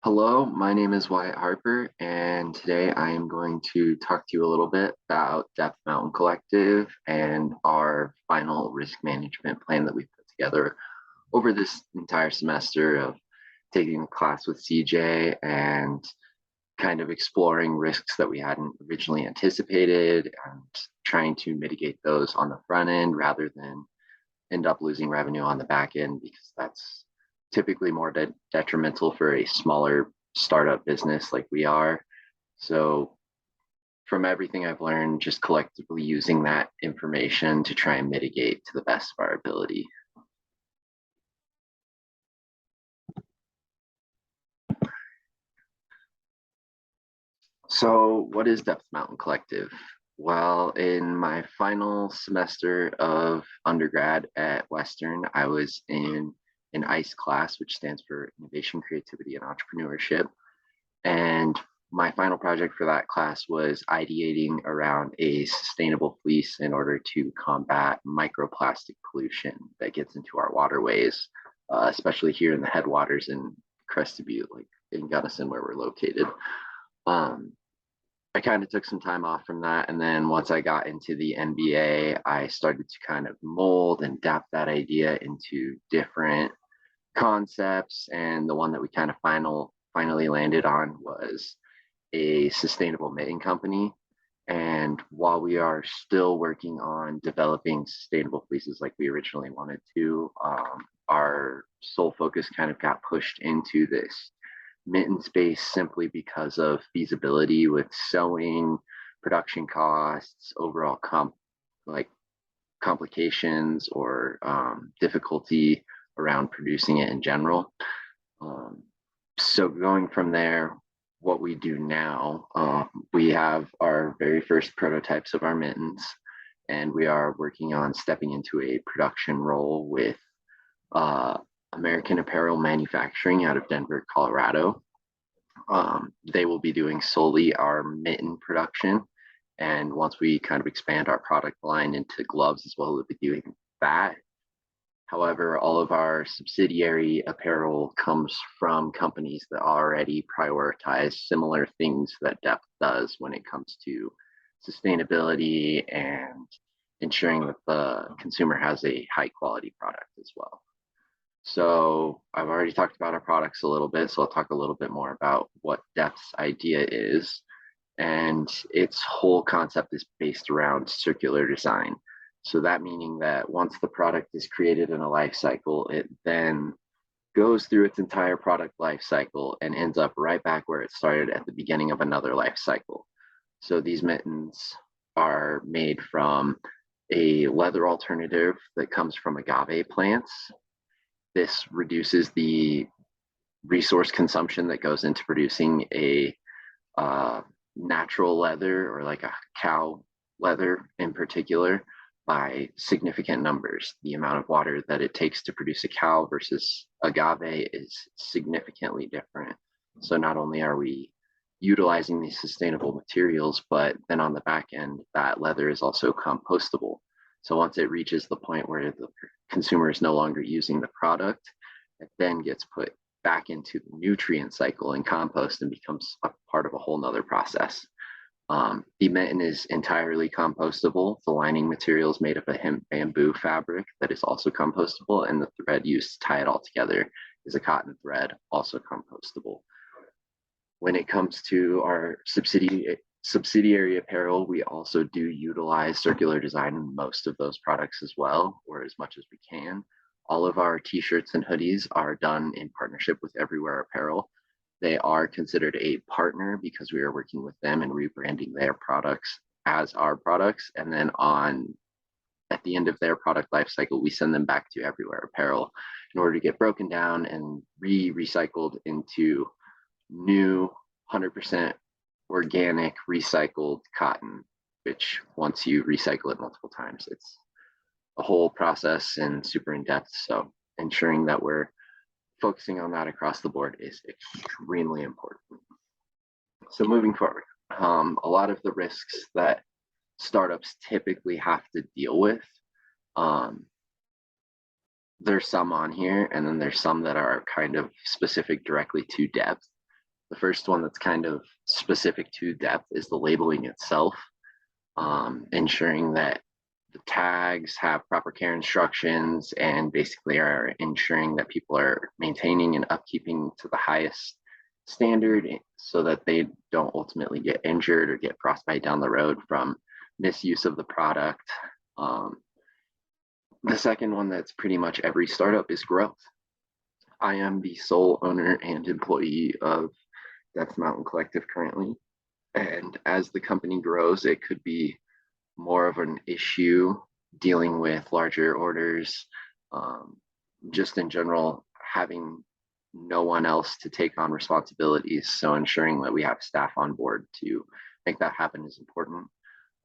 Hello, my name is Wyatt Harper, and today I am going to talk to you a little bit about Depth Mountain Collective and our final risk management plan that we put together over this entire semester of taking a class with CJ and kind of exploring risks that we hadn't originally anticipated and trying to mitigate those on the front end rather than end up losing revenue on the back end because that's typically more detrimental for a smaller startup business like we are. So, from everything I've learned, just collectively using that information to try and mitigate to the best of our ability. So, what is Depth Mountain Collective? Well, in my final semester of undergrad at Western, I was in an ICE class, which stands for Innovation, Creativity, and Entrepreneurship. And my final project for that class was ideating around a sustainable fleece in order to combat microplastic pollution that gets into our waterways, especially here in the headwaters in Crested Butte, like in Gunnison, where we're located. Um, I kind of took some time off from that. And then once I got into the MBA, I started to kind of mold and adapt that idea into different concepts. And the one that we kind of finally landed on was a sustainable mitten company. And while we are still working on developing sustainable fleeces like we originally wanted to, our sole focus kind of got pushed into this mitten space simply because of feasibility with sewing, production costs, overall like complications or difficulty around producing it in general. Um, so going from there, what we do now, we have our very first prototypes of our mittens, and we are working on stepping into a production role with uh, American Apparel Manufacturing out of Denver, Colorado. They will be doing solely our mitten production. And once we kind of expand our product line into gloves as well, we'll be doing that. However, all of our subsidiary apparel comes from companies that already prioritize similar things that Depth does when it comes to sustainability and ensuring that the consumer has a high quality product as well. So I've already talked about our products a little bit, so I'll talk a little bit more about what Depth's idea is. And its whole concept is based around circular design. So that meaning that once the product is created in a life cycle, it then goes through its entire product life cycle and ends up right back where it started at the beginning of another life cycle. So these mittens are made from a leather alternative that comes from agave plants. This reduces the resource consumption that goes into producing a natural leather or like a cow leather in particular by significant numbers. The amount of water that it takes to produce a cow versus agave is significantly different. So not only are we utilizing these sustainable materials, but then on the back end, that leather is also compostable. So once it reaches the point where the consumer is no longer using the product, it then gets put back into the nutrient cycle and compost and becomes a part of a whole nother process. The mitten is entirely compostable. The lining material is made of a hemp bamboo fabric that is also compostable, and the thread used to tie it all together is a cotton thread, also compostable. When it comes to our subsidiary apparel, we also do utilize circular design in most of those products as well, or as much as we can. All of our t-shirts and hoodies are done in partnership with Everywhere Apparel. They are considered a partner because we are working with them and rebranding their products as our products. And then at the end of their product life cycle, we send them back to Everywhere Apparel in order to get broken down and recycled into new 100% organic recycled cotton, which once you recycle it multiple times, it's a whole process and super in depth. So ensuring that we're focusing on that across the board is extremely important. So moving forward, a lot of the risks that startups typically have to deal with, there's some on here, and then there's some that are kind of specific directly to Depth. The first one that's kind of specific to depth is the labeling itself, ensuring that the tags have proper care instructions and basically are ensuring that people are maintaining and upkeeping to the highest standard so that they don't ultimately get injured or get frostbite down the road from misuse of the product. The second one that's pretty much every startup is growth. I am the sole owner and employee of Death Mountain Collective currently. And as the company grows, it could be more of an issue dealing with larger orders, just in general, having no one else to take on responsibilities. So ensuring that we have staff on board to make that happen is important.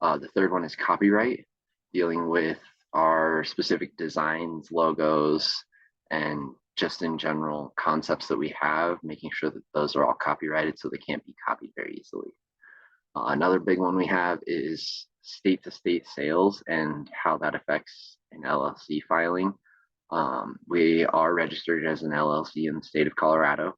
The third one is copyright, dealing with our specific designs, logos, and just in general concepts that we have, making sure that those are all copyrighted so they can't be copied very easily. Another big one we have is state-to-state sales and how that affects an LLC filing. We are registered as an LLC in the state of Colorado.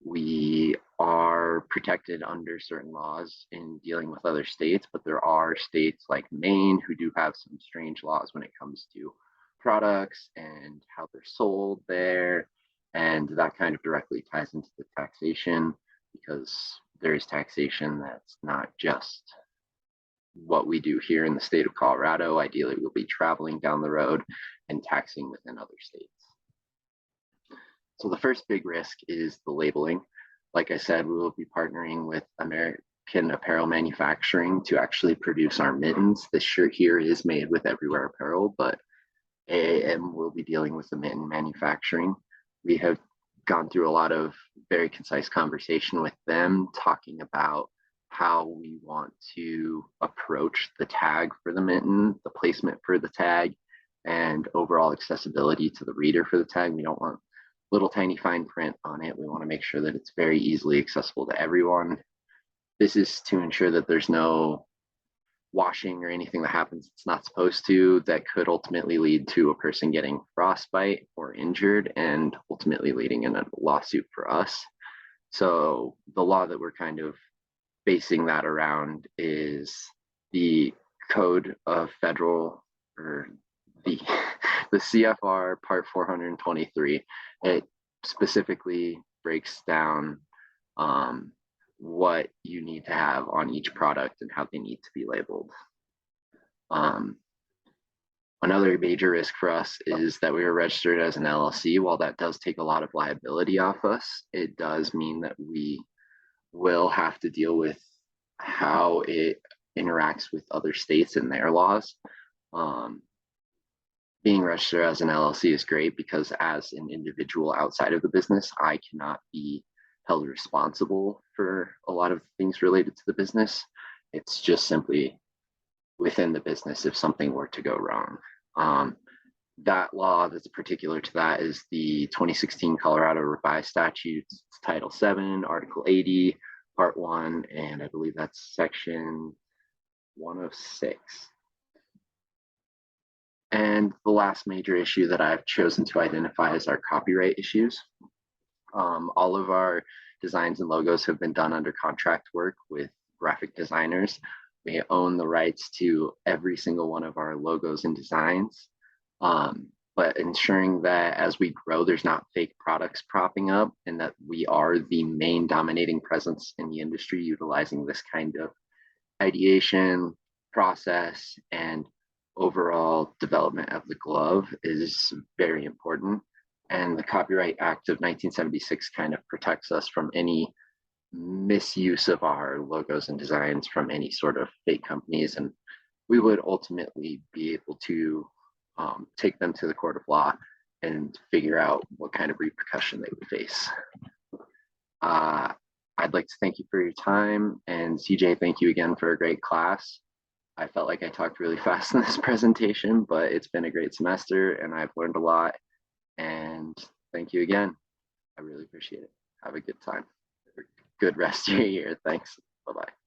We are protected under certain laws in dealing with other states, but there are states like Maine who do have some strange laws when it comes to products and how they're sold there. And that kind of directly ties into the taxation, because there is taxation that's not just what we do here in the state of Colorado. Ideally, we'll be traveling down the road and taxing within other states. So the first big risk is the labeling. Like I said, we will be partnering with American Apparel Manufacturing to actually produce our mittens. This shirt here is made with Everywhere Apparel, but AAM will be dealing with the mitten manufacturing. We have gone through a lot of very concise conversation with them, talking about how we want to approach the tag for the mitten, the placement for the tag, and overall accessibility to the reader for the tag. We don't want little tiny fine print on it. We want to make sure that it's very easily accessible to everyone. This is to ensure that there's no washing or anything that happens it's not supposed to that could ultimately lead to a person getting frostbite or injured and ultimately leading in a lawsuit for us. So the law that we're kind of basing that around is the Code of Federal, or the CFR Part 423. It specifically breaks down what you need to have on each product and how they need to be labeled. Another major risk for us is that we are registered as an LLC. While that does take a lot of liability off us, it does mean that we will have to deal with how it interacts with other states and their laws. Being registered as an LLC is great because as an individual outside of the business, I cannot be held responsible for a lot of things related to the business. It's just simply within the business if something were to go wrong. That law that's particular to that is the 2016 Colorado Revised Statutes, Title 7, Article 80, Part 1, and I believe that's Section 106. And the last major issue that I've chosen to identify is our copyright issues. All of our designs and logos have been done under contract work with graphic designers. We own the rights to every single one of our logos and designs, but ensuring that as we grow, there's not fake products propping up and that we are the main dominating presence in the industry utilizing this kind of ideation, process, and overall development of the glove is very important. And the Copyright Act of 1976 kind of protects us from any misuse of our logos and designs from any sort of fake companies. And we would ultimately be able to take them to the court of law and figure out what kind of repercussion they would face. I'd like to thank you for your time. And CJ, thank you again for a great class. I felt like I talked really fast in this presentation, but it's been a great semester and I've learned a lot. And thank you again. I really appreciate it. Have a good time. Good rest of your year. Thanks. Bye-bye.